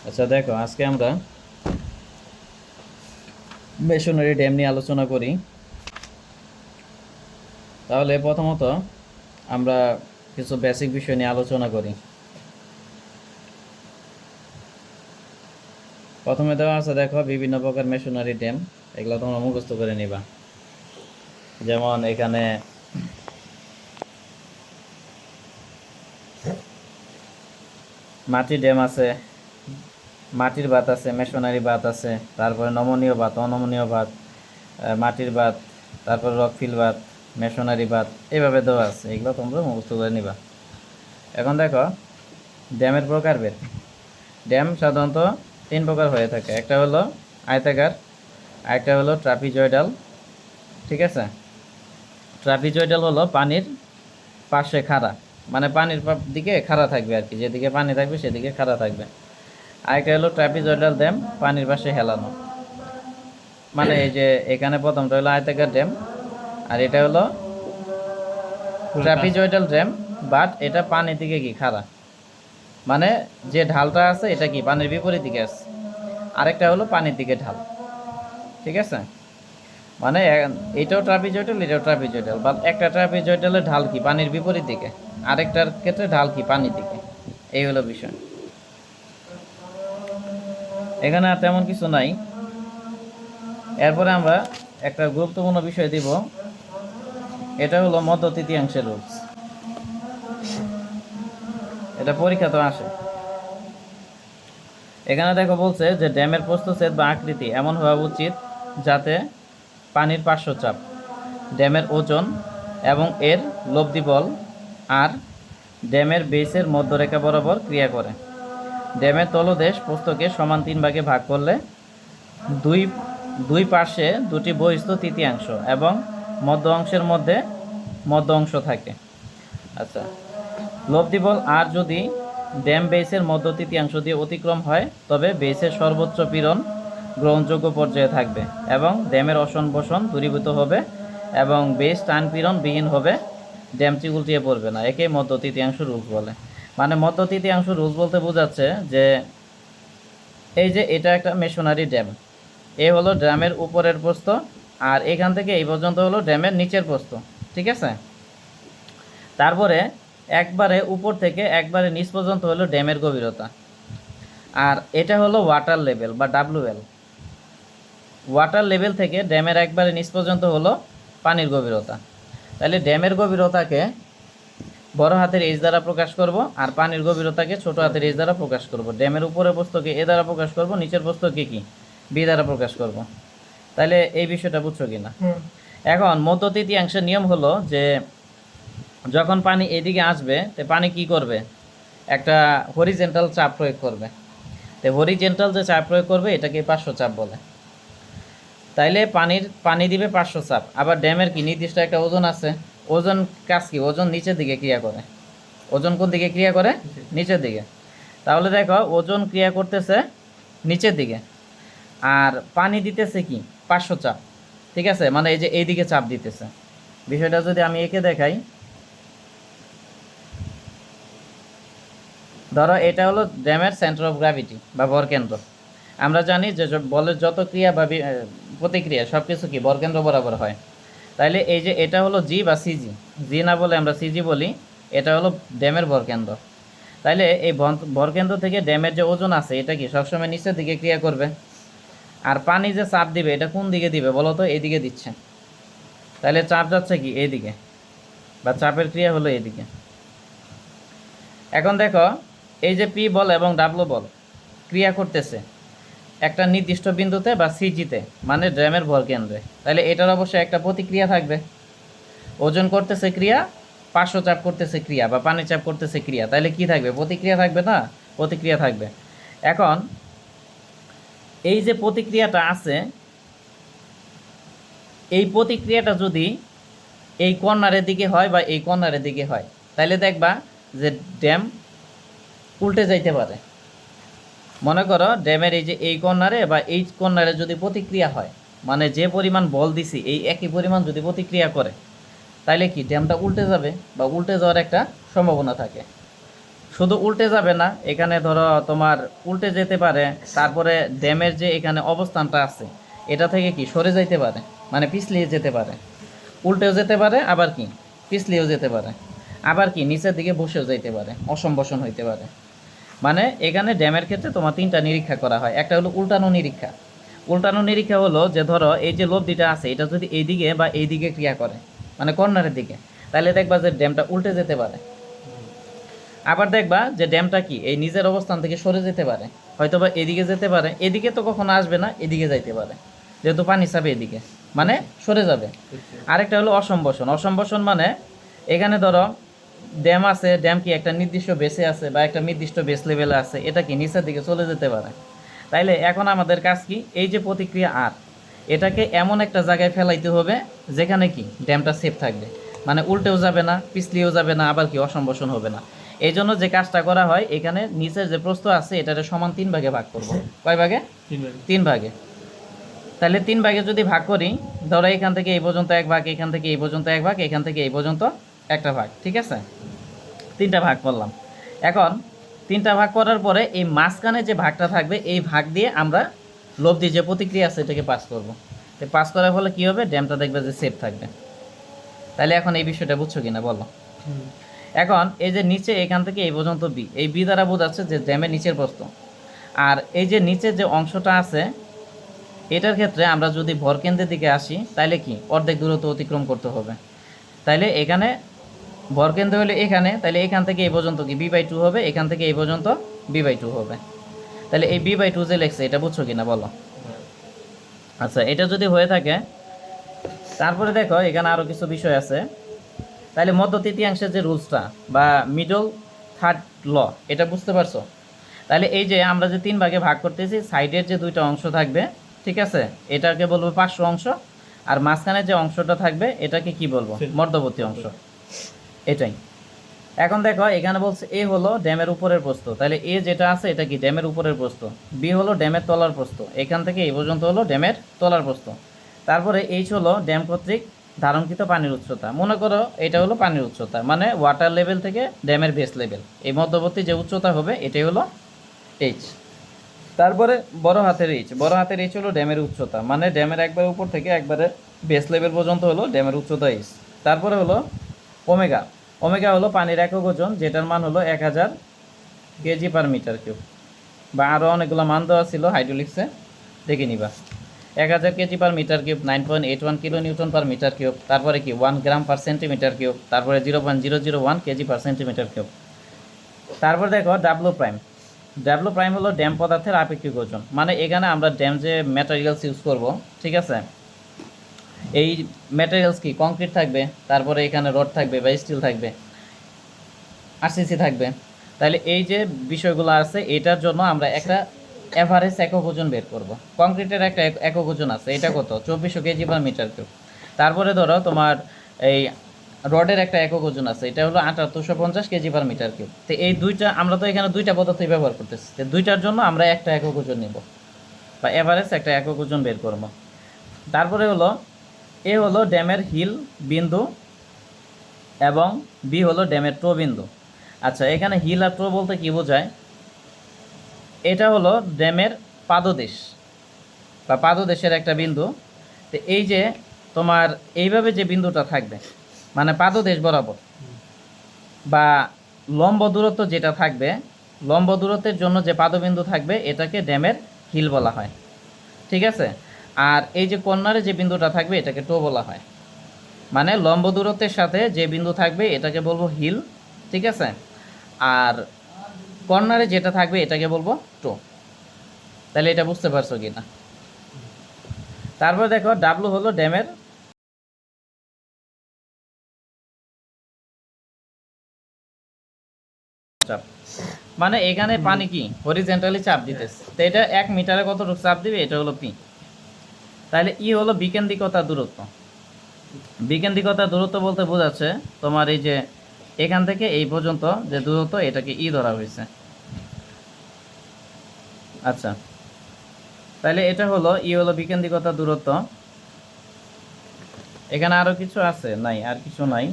আচ্ছা দেখো, আজকে আমরা মেশনারি ড্যাম নিয়ে আলোচনা করি। তাহলে প্রথমত আমরা কিছু বেসিক বিষয় নিয়ে আলোচনা করি। প্রথমে দেওয়া আছে, দেখো, বিভিন্ন প্রকার মেশনারি ড্যাম। এগুলো তোমরা মুখস্থ করে নিবা। যেমন এখানে মাটির ড্যাম আছে, মাটির বাঁধ আছে, মেশনারি বাঁধ আছে, তারপরে নমনীয় বাঁধ, অনমনীয় বাঁধ, মাটির বাঁধ, তারপর রকফিল বাঁধ, মেশনারি বাঁধ, এইভাবে দেওয়া আছে। এগুলো তোমরা মুখস্থ করে নিবা। এখন দেখো ড্যামের প্রকারভেদ। ড্যাম সাধারণত তিন প্রকার হয়ে থাকে। একটা হলো আয়তাকার, আরেকটা হলো ট্রাপিজয়েডাল। ঠিক আছে, ট্রাপিজয়েডাল হলো পানির পাশে খাড়া, মানে পানির দিকে খাড়া থাকবে আর কি, যেদিকে পানি থাকবে সেদিকে খাড়া থাকবে। আরেকটা হলো ট্রাপিজয়েডাল ড্যাম, পানির পাশে হেলানো। মানে এই যে এখানে প্রথমটা হলো আয়তাকার ড্যাম, আর এটা হলো ট্রাপিজয়েডাল ড্যাম, বাট এটা পানির দিকে কি খাড়া, মানে যে ঢালটা আছে এটা কি পানির বিপরীত দিকে আছে। আরেকটা হলো পানির দিকে ঢাল। ঠিক আছে, মানে এটাও ট্রাপিজয়েডাল, এটাও ট্রাপিজয়েডাল, বাট একটা ট্রাপিজয়েডালের ঢাল কি পানির বিপরীত দিকে, আরেকটার ক্ষেত্রে ঢাল কি পানির দিকে। এই হলো বিষয়। এখানে আর তেমন কিছু নাই। এরপরে আমরা একটা গুরুত্বপূর্ণ বিষয় দিব, এটা হলো মধ্য তৃতীয়াংশের রুলস। এটা পরীক্ষা তো আসে। এখানে দেখো বলছে যে ড্যামের প্রস্থচ্ছেদ বা আকৃতি এমন হওয়া উচিত যাতে পানির পার্শ্বচাপ, ড্যামের ওজন এবং এর লব্ধি বল আর ড্যামের বেসের মধ্যরেখা বরাবর ক্রিয়া করে। ড্যামের তলদেশ প্রস্থকে সমান 3 ভাগে ভাগ করলে দুই দুই পার্শ্বে দুটি বহিস্থ তৃতীয়াংশ এবং মধ্য অংশের মধ্যে মধ্য অংশ থাকে। আচ্ছা, লব্ধি বল আর যদি ড্যাম বেসের মধ্য তৃতীয়াংশ দিয়ে অতিক্রম হয় তবে বেসের সর্বোচ্চ পীড়ন গ্রহণযোগ্য পর্যায়ে থাকবে এবং ড্যামের অসন বসন দূরীভূত হবে এবং বেস টান পীড়ন বিহীন হবে, ড্যামটি উল্টিয়ে পড়বে না। একে মধ্য তৃতীয়াংশ রুলস বলে। মানে মধ্য তৃতীয়াংশ রুলস বলতে বোঝাচ্ছে যে এই যে এটা একটা মেশনারি ড্যাম, এ হলো ড্যামের উপরের প্রস্থ, আর এখান থেকে এই পর্যন্ত হলো ড্যামের নিচের প্রস্থ। ঠিক আছে, তারপরে একবারে উপর থেকে একবারে নিচ পর্যন্ত হলো ড্যামের গভীরতা। আর এটা হলো ওয়াটার লেভেল বা ডাব্লুএল। ওয়াটার লেভেল থেকে ড্যামের একবারে নিচ পর্যন্ত হলো পানির গভীরতা। তাহলে ড্যামের গভীরতাকে বড় হাতের এইচ দ্বারা প্রকাশ করব, আর পানির গভীরতাকে ছোট হাতের এইচ দ্বারা প্রকাশ করব। ড্যামের উপরের প্রস্থকে এ দ্বারা প্রকাশ করব, নিচের প্রস্থকে কি বি দ্বারা প্রকাশ করব। তাহলে এই বিষয়টা বুঝছো কি না? এখন মধ্য তৃতীয়াংশের নিয়ম হলো যে যখন পানি এদিকে আসবে তো পানি কি করবে, একটা হরিজেন্টাল চাপ প্রয়োগ করবে। তো হরিজেন্টাল যে চাপ প্রয়োগ করবে এটাকে পার্শ্ব চাপ বলে। তাইলে পানি দিবে পার্শ্ব চাপ। আবার ড্যামের কি নির্দিষ্ট একটা ওজন আছে। ওজন কাজ কি, ওজন নিচের দিকে ক্রিয়া করে। ওজন কোন দিকে ক্রিয়া করে? নিচের দিকে। তাহলে দেখো ওজন ক্রিয়া করতেছে নিচের দিকে, আর পানি দিতেছে কি পার্শ্ব চাপ। ঠিক আছে, মানে এই যে এইদিকে চাপ দিতেছে। বিষয়টা যদি আমি একে দেখাই, ধরো এটা হলো ড্যামের সেন্টার অফ গ্র্যাভিটি বা ভরকেন্দ্র। আমরা জানি যে বলের যত ক্রিয়া বা প্রতিক্রিয়া সব কিছু কি ভরকেন্দ্র বরাবর হয়। তাইলে এই যে এটা হলো জি বা সিজি, জি না বলে আমরা সিজি বলি, এটা হলো ড্যামের ভরকেন্দ্র। তাইলে এই ভরকেন্দ্র থেকে ড্যামের যে ওজন আছে এটা কি সবসময় নিচের দিকে ক্রিয়া করবে। আর পানি যে চাপ দিবে এটা কোন দিকে দিবে বলো তো? এইদিকে দিচ্ছে। তাহলে চাপ যাচ্ছে কি এইদিকে, বা চাপের ক্রিয়া হলো এইদিকে। এখন দেখো এই যে পি বল এবং ডাব্লু বল ক্রিয়া করতেছে একটা নির্দিষ্ট বিন্দুতে বা সিজিতে, মানে ড্যামের ভরকেন্দ্রে। তাহলে এটার অবশ্যই একটা প্রতিক্রিয়া থাকবে। ওজন করতেছে ক্রিয়া, পার্শ্ব চাপ করতেছে ক্রিয়া, বা পানি চাপ করতেছে ক্রিয়া। তাহলে কি থাকবে? প্রতিক্রিয়া থাকবে না? প্রতিক্রিয়া থাকবে। এখন এই যে প্রতিক্রিয়াটা আছে, এই প্রতিক্রিয়াটা যদি এই কর্নারের দিকে হয় বা এই কর্নারের দিকে হয়, তাহলে দেখবা যে ড্যাম উল্টে যাইতে পারে। মনে করো ড্যামের এই যে এই কর্নারে বা এই কর্নারে যদি প্রতিক্রিয়া হয়, মানে যে পরিমাণ বল দিছি এই একই পরিমাণ যদি প্রতিক্রিয়া করে, তাইলে কি ড্যামটা উল্টে যাবে বা উল্টে যাওয়ার একটা সম্ভাবনা থাকে। শুধু উল্টে যাবে না, এখানে ধরো তোমার উল্টে যেতে পারে, তারপরে ড্যামের যে এখানে অবস্থানটা আছে এটা থেকে কি সরে যাইতে পারে, মানে পিছলিয়ে যেতে পারে, উল্টেও যেতে পারে, আবার কি পিছলিয়েও যেতে পারে, আবার কি নিচের দিকে বসেও যাইতে পারে, অসম্বসন হইতে পারে। মানে এখানে ড্যামের ক্ষেত্রে তোমার তিনটা নিরীক্ষা করা হয়। একটা হলো উল্টানো নিরীক্ষা। উল্টানো নিরীক্ষা হলো যে ধরো এই যে লব্ধিটা আছে এটা যদি এইদিকে বা এইদিকে ক্রিয়া করে, মানে কর্নারের দিকে, তাহলে দেখবা যে ড্যামটা উল্টে যেতে পারে। আবার দেখবা যে ড্যামটা কি এই নিজের অবস্থান থেকে সরে যেতে পারে, হয়তো বা এদিকে যেতে পারে, এদিকে তো কখনো আসবে না, এদিকে যাইতে পারে, যেহেতু পানি চাপে এদিকে, মানে সরে যাবে। আরেকটা হলো অসম্বসন। অসম্বসন মানে এখানে ধরো ড্যাম আছে, ড্যাম কি একটা নির্দিষ্ট বেসে আছে বা একটা নির্দিষ্ট বেস লেভেলে আছে, এটা কি নিচের দিকে চলে যেতে পারে। তাইলে এখন আমাদের কাজ কি, এই যে প্রতিক্রিয়া আর এটাকে এমন একটা জায়গায় ফেলাইতে হবে যেখানে কি ড্যামটা সেফ থাকবে, মানে উল্টেও যাবে না, পিছলিয়েও যাবে না, আবার কি অসম্বসন হবে না। এই জন্য যে কাজটা করা হয়, এখানে নিচের যে প্রস্থ আছে এটাকে সমান 3 ভাগে ভাগ করব। কয় ভাগে? 3 ভাগে। তাহলে 3 ভাগে যদি ভাগ করি, ধরো এখান থেকে এই পর্যন্ত 1 ভাগ, এখান থেকে এই পর্যন্ত 1 ভাগ, এখান থেকে এই পর্যন্ত একটা ভাগ, ঠিক আছে? 3টা ভাগ করলাম। এখন 3টা ভাগ করার পরে এই মাঝখানে যে ভাগটা থাকবে এই ভাগ দিয়ে আমরা লব্ধি যে প্রতিক্রিয়া আছে এটাকে পাস করব। তো পাস করার ফলে কী হবে, ড্যামটা দেখবে যে সেফ থাকবে। তাহলে এখন এই বিষয়টা বুঝছো কিনা বলো। এখন এই যে নিচে এখান থেকে এই পর্যন্ত বি, এই বি দ্বারা বোঝাচ্ছে যে ড্যামের নিচের প্রস্থ। আর এই যে নিচের যে অংশটা আছে এটার ক্ষেত্রে আমরা যদি ভরকেন্দ্রের দিকে আসি তাহলে কি অর্ধেক দূরত্ব অতিক্রম করতে হবে। তাইলে এখানে ভরকেন্দ্র হলে এখানে, তাহলে এখান থেকে এই পর্যন্ত কি b/2 হবে, এখান থেকে এই পর্যন্ত b/2 হবে। তাহলে এই b/2 যে লেখছে এটা বুঝছো কিনা বলো। আচ্ছা, এটা যদি হয়ে থাকে তারপরে দেখো এখানে আরও কিছু বিষয় আছে। তাহলে মধ্য তৃতীয়াংশের যে রুলসটা বা মিডল থার্ড ল এটা বুঝতে পারছো। তাহলে এই যে আমরা যে 3 ভাগে ভাগ করতেছি, সাইডের যে 2টা অংশ থাকবে, ঠিক আছে, এটাকে বলবো পার্শ্ব অংশ, আর মাঝখানে যে অংশটা থাকবে এটাকে কি বলবো, মধ্যবর্তী অংশ। এটাই। এখন দেখো এখানে বলছে এ হলো ড্যামের উপরের প্রস্থ, তাহলে এ যেটা আছে এটা কি ড্যামের উপরের প্রস্থ, বি হলো ড্যামের তলার প্রস্থ, এখান থেকে এই পর্যন্ত হলো ড্যামের তলার প্রস্থ, তারপরে এইচ হলো ড্যাম কর্তৃক ধারণকৃত পানির উচ্চতা। মনে করো এটা হলো পানির উচ্চতা, মানে ওয়াটার লেভেল থেকে ড্যামের বেস লেভেল, এই মধ্যবর্তী যে উচ্চতা হবে এটাই হলো এইচ। তারপরে বড় হাতের এইচ, বড় হাতের এইচ হলো ড্যামের উচ্চতা, মানে ড্যামের একবার উপর থেকে একবারে বেস লেভেল পর্যন্ত হলো ড্যামের উচ্চতা এইচ। তারপরে হলো ওমেগা, ওমেগা হলো পানির একক ওজন, যেটার মান হলো 1000 kg/m3, বা আরও অনেকগুলো মান দেওয়া ছিল হাইড্রোলিক্সে, দেখে নিবা। 1000 kg/m3, 9.81 kN/m3, তারপরে কি 1 g/cm3, তারপরে 0.001 kg/cm3। তারপর দেখো ডাব্লু প্রাইম, ডাব্লু প্রাইম হলো ড্যাম পদার্থের আপেক্ষিক ওজন, মানে এখানে আমরা ড্যাম যে ম্যাটেরিয়ালস ইউজ করব, ঠিক আছে, এই ম্যাটেরিয়ালস কি কংক্রিট থাকবে, তারপরে এখানে রড থাকবে বা স্টিল থাকবে, আরসিসি থাকবে। তাহলে এই যে বিষয়গুলো আছে এটার জন্য আমরা একটা এভারেজ একক ওজন বের করব। কংক্রিটের একটা একক ওজন আছে, এটা কত, 2400 kg/m3। তারপরে ধরো তোমার এই রডের একটা একক ওজন আছে, এটা হলো 7850 kg/m3। তো এই দুইটা, আমরা তো এখানে দুইটা পদার্থই ব্যবহার করতেছি, তো দুইটার জন্য আমরা একটা একক ওজন নেব বা এভারেজ একটা একক ওজন বের করব। তারপরে হলো এ হলো ড্যামের হিল বিন্দু এবং বি হলো ড্যামের টো বিন্দু। আচ্ছা, এখানে হিল আর টো বলতে কি বোঝায়, এটা হলো ড্যামের পাদদেশ বা পাদদেশের একটা বিন্দু। তো এই যে তোমার এইভাবে যে বিন্দুটা থাকবে, মানে পাদদেশ বরাবর বা লম্ব দূরত্ব যেটা থাকবে, লম্ব দূরত্বের জন্য যে পাদবিন্দু থাকবে এটাকে ড্যামের হিল বলা হয়, ঠিক আছে। আর এই যে কর্নারে যে বিন্দুটা থাকবে এটাকে টো বলা হয়, মানে লম্ব দূরত্বের সাথে যে বিন্দু থাকবে এটাকে বলবো হিল, ঠিক আছে, আর কর্নারে যেটা থাকবে এটাকে বলবো টো। তাহলে এটা বুঝতে পারছো কি না। তারপর দেখো ডাব্লু হলো ড্যামের চাপ, মানে এখানে পানি কি হরিজেন্টালি চাপ দিতেছে, তো এটা 1 মিটারে কতটুকু চাপ দিবে, এটা হলো পি। তাহলে ই হলো বিকেন্দ্রিকতা দূরত্ব। বিকেন্দ্রিকতা দূরত্ব বলতে বোঝাচ্ছে তোমার এই যে এখান থেকে এই পর্যন্ত যে দূরত্ব এটাকে ই ধরা হয়েছে। আচ্ছা, তাহলে এটা হলো ই হলো বিকেন্দ্রিকতা দূরত্ব। এখানে আরো কিছু আছে নাই, আর কিছু নাই।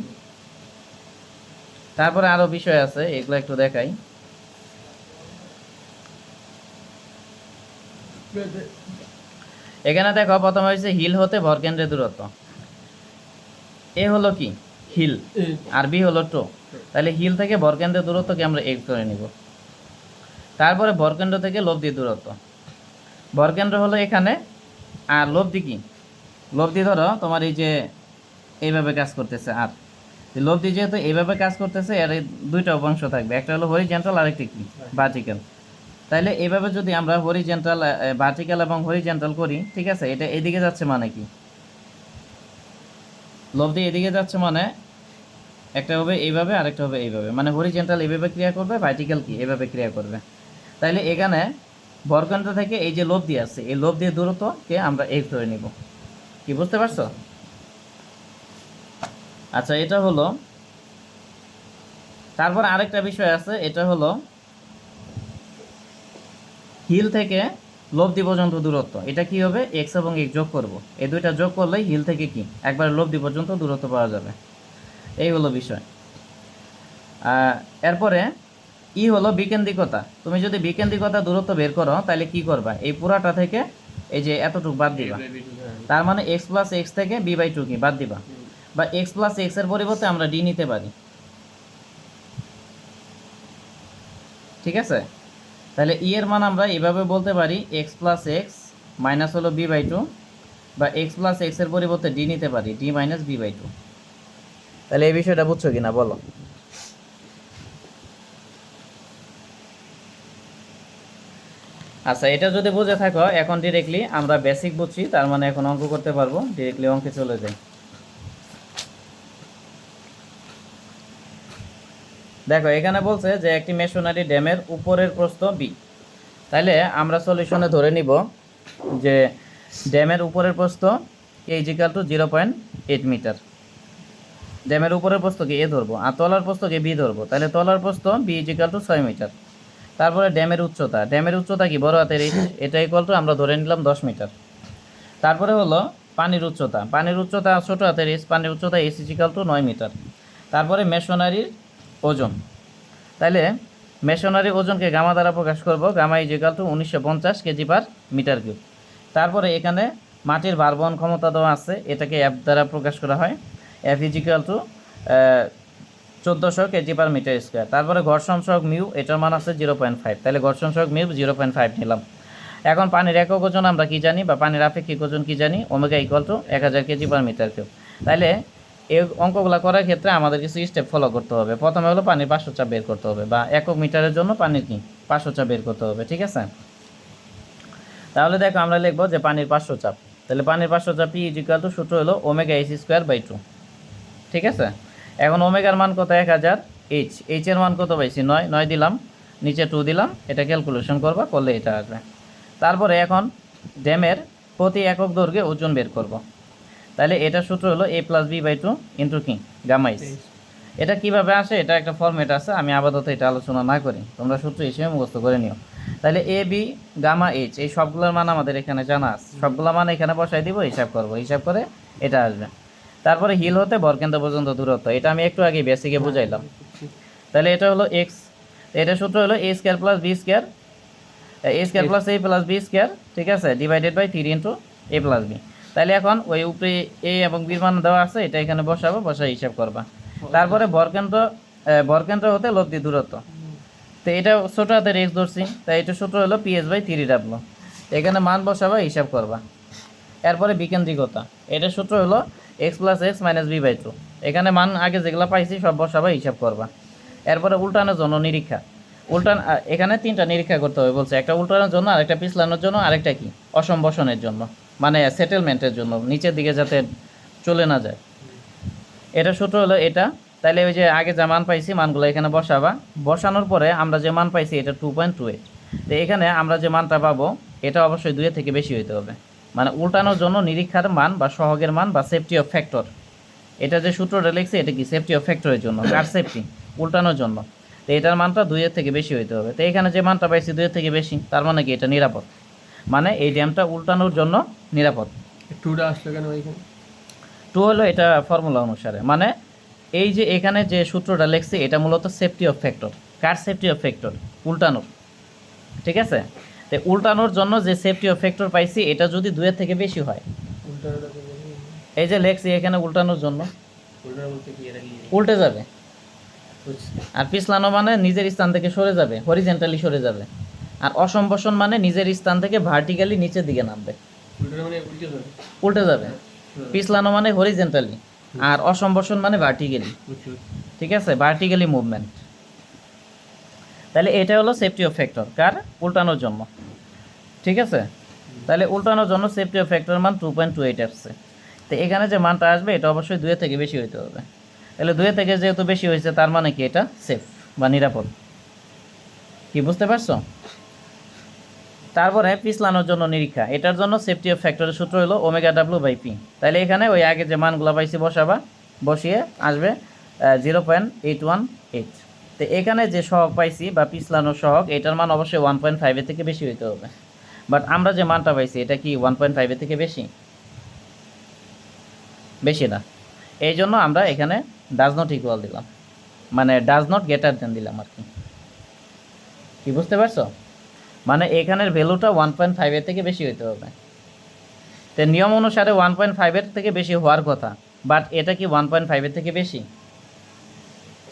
তারপরে আরো বিষয় আছে, এগুলো একটু দেখাই। এখানে দেখো প্রথমে হয়েছে হিল হতে ভরকেন্দ্রের দূরত্ব। এ হলো কি হিল, আর বি হলো টো। তাহলে হিল থেকে ভরকেন্দ্রের দূরত্বকে আমরা এক্স ধরে নিব। তারপরে ভরকেন্দ্র থেকে লব্ধির দূরত্ব। ভরকেন্দ্র হলো এখানে, আর লব্ধি কি? লব্ধি ধরো তোমার এই যে এইভাবে কাজ করতেছে, আর লব্ধি যেহেতু এইভাবে কাজ করতেছে, এর দুইটা অংশ থাকবে, একটা হলো হরিজেন্টাল আর একটা কি ভার্টিক্যাল। তাইলে এইভাবে যদি আমরা হরিজেন্টাল, ভার্টিক্যাল এবং হরিজেন্টাল করি, ঠিক আছে, এটা এদিকে যাচ্ছে মানে কি, লব্ধি এদিকে যাচ্ছে মানে একটা হবে এইভাবে আর একটা হবে এইভাবে, মানে হরিজেন্টাল এইভাবে ক্রিয়া করবে, ভার্টিক্যাল কি এভাবে ক্রিয়া করবে। তাইলে এখানে ভরকেন্দ্র থেকে এই যে লব্ধি আছে, এই লব্ধির দূরত্বকে আমরা এক্স ধরে নিব। কি বুঝতে পারছো? আচ্ছা, এটা হলো। তারপর আরেকটা বিষয় আছে, এটা হলো হিল থেকে লব্ধি পর্যন্ত দূরত্ব। এটা কি হবে, এক্স এবং এক্স যোগ করব, এই দুইটা যোগ করলেই হিল থেকে কি একবার লব্ধি পর্যন্ত দূরত্ব পাওয়া যাবে। এই হলো বিষয়। এরপরে ই হলো বিকেন্দ্রিকতা। তুমি যদি বিকেন্দ্রিকতা দূরত্ব বের করো, তাহলে কি করবা, এই পুরাটা থেকে এই যে এতটুকু বাদ দিবা। তার মানে এক্স প্লাস এক্স থেকে বি বাই টু কি বাদ দিবা, বা এক্স প্লাস এক্স এর পরিবর্তে আমরা ডি নিতে পারি। ঠিক আছে, তাহলে ই এর মান আমরা এভাবে বলতে পারি, এক্স প্লাস এক্স মাইনাস হলো বি বাই টু, বা এক্স প্লাস এক্স এর পরিবর্তে ডি নিতে পারি, d minus b by two. তাহলে এই বিষয়টা বুঝছো কিনা বলো? আচ্ছা, এটা যদি বুঝে থাকো, এখন ডিরেক্টলি আমরা বেসিক বুঝছি, তার মানে এখন অঙ্ক করতে পারবো, ডিরেক্টলি অঙ্কে চলে যাই। দেখো এখানে বলছে যে একটি মেশনারি ড্যামের উপরের প্রস্থ বি। তাহলে আমরা সলিউশনে ধরে নিব যে ড্যামের উপরের প্রস্থ ইজিক্যাল টু 0.8 মিটার। ড্যামের উপরের প্রস্থকে এ ধরবো, আর তলার প্রস্থকে বি ধরবো। তাহলে তলার প্রস্থ বি ইজিক্যাল টু 6 মিটার। তারপরে ড্যামের উচ্চতা, ড্যামের উচ্চতা কি বড় হাতের এইচ, এটা ইকুয়াল টু আমরা ধরে নিলাম 10 মিটার। তারপরে হলো পানির উচ্চতা, পানির উচ্চতা ছোট হাতের এইচ, পানির উচ্চতা এইচ ইজিক্যাল টু 9 মিটার। তারপরে মেশনারির ওজন, তাহলে মেশনারি ওজনকে গামা দ্বারা প্রকাশ করব, gamma equal to 1950 KG per metre cube. তারপরে এখানে মাটির ভারবহন ক্ষমতা দেওয়া আছে, এটাকে এফ দ্বারা প্রকাশ করা হয়, F equal to 1400 KG per metre square. তারপরে ঘর্ষণ সহগ মিউ, এটার মান আছে 0.5, তাহলে ঘর্ষণ সহগ মিউ 0.5 নিলাম। এখন পানির একক ওজন আমরা কি জানি, বা পানির আপেক্ষিক ওজন কি জানি, omega equal to 1000 KG per metre cube. তাহলে এই অঙ্কগুলো করার ক্ষেত্রে আমাদের কিছু স্টেপ ফলো করতে হবে। প্রথমে হলো পানির 500 চাপ বের করতে হবে, বা একক মিটারের জন্য পানির কি 500 চাপ বের করতে হবে। ঠিক আছে, তাহলে দেখো আমরা লিখবো যে পানির 500 চাপ। তাহলে পানির 500 চাপ পি ইজিক্যাল টু সূত্র হলো ওমেগা এইচ স্কোয়ার বাই 2। ঠিক আছে, এখন ওমেগার মান কত 1000, এইচ এর মান কত পাইছি 9 দিলাম, নিচে 2 দিলাম, এটা ক্যালকুলেশন করবা, করলে এটা আসবে। তারপরে এখন ড্যামের প্রতি একক দৈর্ঘ্যে ওজন বের করব। তাহলে এটা সূত্র হলো এ প্লাস বি বাই 2 ইন্টু কি গামা এইচ। এটা কিভাবে আসে, এটা একটা ফর্মেট আছে, আমি আপাতত এটা আলোচনা না করি, তোমরা সূত্র হিসেবে মুখস্থ করে নিও। তাহলে এ বি গামা এইচ এই সবগুলোর মান আমাদের এখানে জানা আছে, সবগুলো মান এখানে বসাই দিব, হিসাব করব, হিসাব করে এটা আসবে। তারপরে হিল হতে ভরকেন্দ্র পর্যন্ত দূরত্ব, এটা আমি একটু আগে বেসিকে বুঝাইলাম। তাহলে এটা হলো এক্স, এটা সূত্র হলো a square plus b square, a square plus a plus b square, ঠিক আছে, divided by 3 into a plus b. তাহলে এখন ওই উপরে এ এবং বির মান দেওয়া আছে, এটা এখানে বসাবো, বসাই হিসাব করবা। তারপরে ভরকেন্দ্র হতে লব্ধি দূরত্ব, তো এটা ছোটো হাতের এক্স ধরছি, তাই এটা সূত্র হলো পিএস বাই 3W। এখানে মান বসাবা, হিসাব করবা। এরপরে বিকেন্দ্রিকতা, এটা সূত্র হলো x plus x minus b by 2। এখানে মান আগে যেগুলো পাইছি সব বসাবা, হিসাব করবা। এরপরে উল্টানোর জন্য নিরীক্ষা, এখানে 3টা নিরীক্ষা করতে হবে বলছে, একটা উল্টানোর জন্য, আরেকটা পিছলানোর জন্য, আরেকটা কি অসম্বসনের জন্য, মানে সেটেলমেন্টের জন্য, নিচের দিকে যাতে চলে না যায়। এটা সূত্র হলো এটা। তাহলে ওই যে আগে যা মান পাইছি মানগুলো এখানে বসাবা, বসানোর পরে আমরা যে মান পাইছি এটা 2.28। তো এখানে আমরা যে মানটা পাবো এটা অবশ্যই 2 থেকে বেশি হইতে হবে, মানে উল্টানোর জন্য নিরীক্ষার মান বা সহগের মান বা সেফটি অফ ফ্যাক্টর, এটা যে সূত্রটা লিখছে এটা কি সেফটি অফ ফ্যাক্টরের জন্য, কার সেফটি, উল্টানোর জন্য। তো এটার মানটা 2 থেকে বেশি হইতে হবে। তো এখানে যে মানটা পাইছি 2 থেকে বেশি, তার মানে কি এটা নিরাপদ, মানে এই ড্যামটা উল্টানোর জন্য নিরাপদ। 2টা আসলো কেন এখানে? 2 হলো এটা ফর্মুলা অনুসারে, মানে এই যে এখানে যে সূত্রটা লিখছে এটা মূলত সেফটি অফ ফ্যাক্টর, কার সেফটি অফ ফ্যাক্টর, উল্টানোর। ঠিক আছে, তো উল্টানোর জন্য যে সেফটি অফ ফ্যাক্টর পাইছি এটা যদি 2 এর থেকে বেশি হয়, উল্টানোটা তো বলি। এই যে লেখছি এখানে উল্টানোর জন্য উল্টানো বলতে কি এটা কি? উল্টে যাবে, বুঝছি। আর পিছলানো মানে নিজের স্থান থেকে সরে যাবে, হরিজেন্টালি সরে যাবে। আর অসম্বসন মানে নিজের স্থান থেকে ভার্টিক্যালি নিচের দিকে নামবে, উল্টানো মানে উল্টে যাবে। উল্টে যাবে। হুম। পিছলানো মানে হরিজেন্টালি, আর অসম্বসন মানে ভার্টিক্যালি। বুঝছি। ঠিক আছে, ভার্টিক্যালি মুভমেন্ট। তাহলে এটা হলো সেফটি অফ ফ্যাক্টর কার উল্টানোর জন্য। ঠিক আছে, তাহলে উল্টানোর জন্য সেফটি অফ ফ্যাক্টর মান 2.28 আসছে। তো এখানে যে মানটা আসবে এটা অবশ্যই 2 এর থেকে বেশি হইতে হবে। তাহলে 2 এর থেকে যেহেতু বেশি হয়েছে তার মানে কি এটা সেফ বা নিরাপদ। কি বুঝতে পারছো? তারপরে পিছলানোর জন্য নিরীক্ষা, এটার জন্য সেফটি অফ ফ্যাক্টরের সূত্র হলো ওমেগা ডাব্লিউ বাই পি। তাহলে এখানে ওই আগে যে মানগুলো পাইছি বসাবা, বসিয়ে আসবে 0.818। তো এখানে যে সহগ পাইছি বা পিছলানোর সহগ এটার মান অবশ্যই 1.5 থেকে বেশি হইতে হবে। বাট আমরা যে মানটা পাইছি এটা কি 1.5 থেকে বেশি? বেশি না। এই জন্য আমরা এখানে ডাজ নট ইকুয়াল দিলাম, মানে ডাজ নট গ্রেটার দেন দিলাম আর কি। কি বুঝতে পারছো? মানে এখানের ভ্যালুটা 1.5 থেকে বেশি হইতে হবে। তো নিয়ম অনুসারে 1.5 থেকে বেশি হওয়ার কথা, বাট এটা কি 1.5 থেকে বেশি?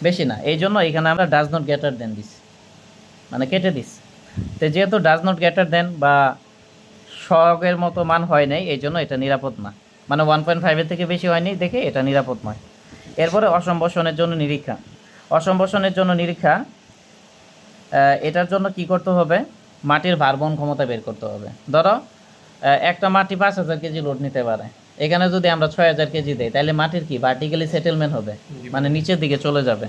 বেশি না। এই জন্য এখানে আমরা ডাজ নট গ্রেটার দেন দিছি, মানে কেটে দিছি। তো যেহেতু ডাজ নট গ্রেটার দেন বা সহগের মতো মান হয় নাই, এই জন্য এটা নিরাপদ না। মানে 1.5 থেকে বেশি হয়নি দেখে এটা নিরাপদ নয়। এরপরে অসম্বসনের জন্য নিরীক্ষা। অসম্বসনের জন্য নিরীক্ষা, এটার জন্য কি করতে হবে? মাটির ভারবহন ক্ষমতা বের করতে হবে। ধরো একটা মাটি 5,000 কেজি লোড নিতে পারে, এখানে যদি আমরা 6,000 কেজি দেই তাহলে মাটির কি ভার্টিক্যালি সেটেলমেন্ট হবে, মানে নিচের দিকে চলে যাবে।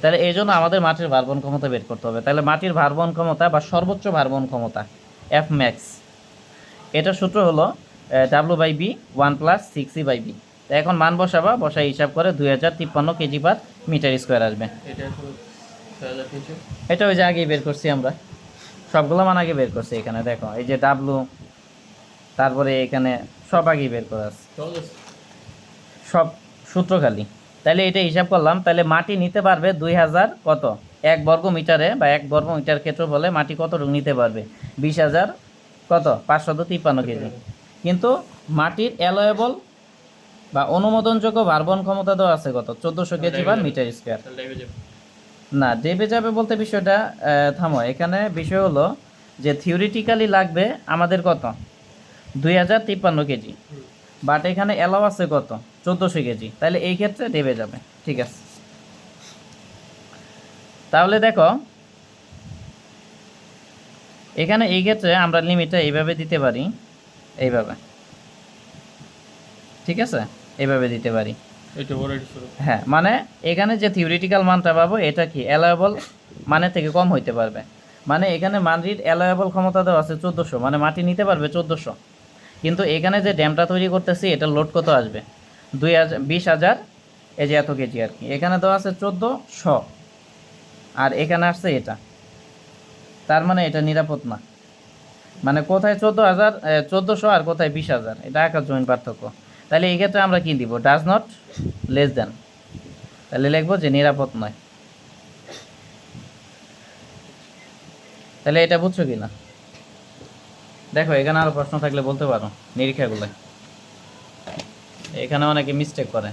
তাহলে এই জন্য আমাদের মাটির ভারবহন ক্ষমতা বের করতে হবে। তাহলে মাটির ভারবহন ক্ষমতা বা সর্বোচ্চ ভারবহন ক্ষমতা এফ ম্যাক্স, এটার সূত্র হলো ডাব্লু বাই বি 1+6E/B। এখন মান বসাবা, বসাই হিসাব করে 2053 কেজি পার মিটার স্কোয়ার আসবে। এটা তো 6,300। এটা ওই যে আগেই বের করছি আমরা, সবগুলো মান আগে বের করছি। এখানে দেখো এই যে ডাব্লু, তারপরে এখানে সব আগেই বের করা আছে, সহজ আছে। সব সূত্র খালি। তাহলে এটা হিসাব করলাম, তাহলে মাটি নিতে পারবে 2000 কত 1 বর্গ মিটারে, বা 1 বর্গ মিটার ক্ষেত্রফলে মাটি কতটুকু নিতে পারবে? 20,000 কত 553 কেজি। কিন্তু মাটির অ্যালোয়েবল বা অনুমোদনযোগ্য ভারবহন ক্ষমতা দেওয়া আছে কত? 1400 কেজি পার মিটার স্কোয়ার। তাহলে লাইভে যাবে। না, দেবে যাবে বলতে বিষয়টা থামো। এখানে বিষয় হলো যে থিওরিটিক্যালি লাগবে আমাদের কত 2053 কেজি, বাট এখানে অ্যালাউ আছে কত 1400 কেজি। তাহলে এই ক্ষেত্রে দেবে যাবে। ঠিক আছে, তাহলে দেখো এখানে এই ক্ষেত্রে আমরা লিমিটটা এইভাবে দিতে পারি, এইভাবে। ঠিক আছে, এইভাবে দিতে পারি। এটা বড় এটা ছোট। হ্যাঁ, মানে এখানে যে থিওরিটিক্যাল মানটা পাবো এটা কি অ্যালাউয়েবল মানে থেকে কম হইতে পারবে। মানে এখানে মাটির অ্যালাউয়েবল ক্ষমতা দেওয়া আছে 1400, মানে মাটি নিতে পারবে 1400। কিন্তু এখানে যে ড্যামটা তৈরি করতেছি এটার লোড কত আসবে? 20,000, এই যে এত কেজি আর কি। এখানে দেওয়া আছে 1400, আর এখানে আসছে এটা। তার মানে এটা নিরাপদ না। মানে কোথায় 14,000 1400 আর কোথায় 20,000, এটা আকাশ জমিন পার্থক্য। তাহলে এই ক্ষেত্রে আমরা কি দিব? Does not less than. তাহলে লিখবো যে নিরাপদ নয়। তাহলে এটা বুঝছো কি না? দেখো এখানে আরো প্রশ্ন থাকলে বলতে পারো নিরীক্ষাগুলো, এখানে অনেকে মিস্টেক করে।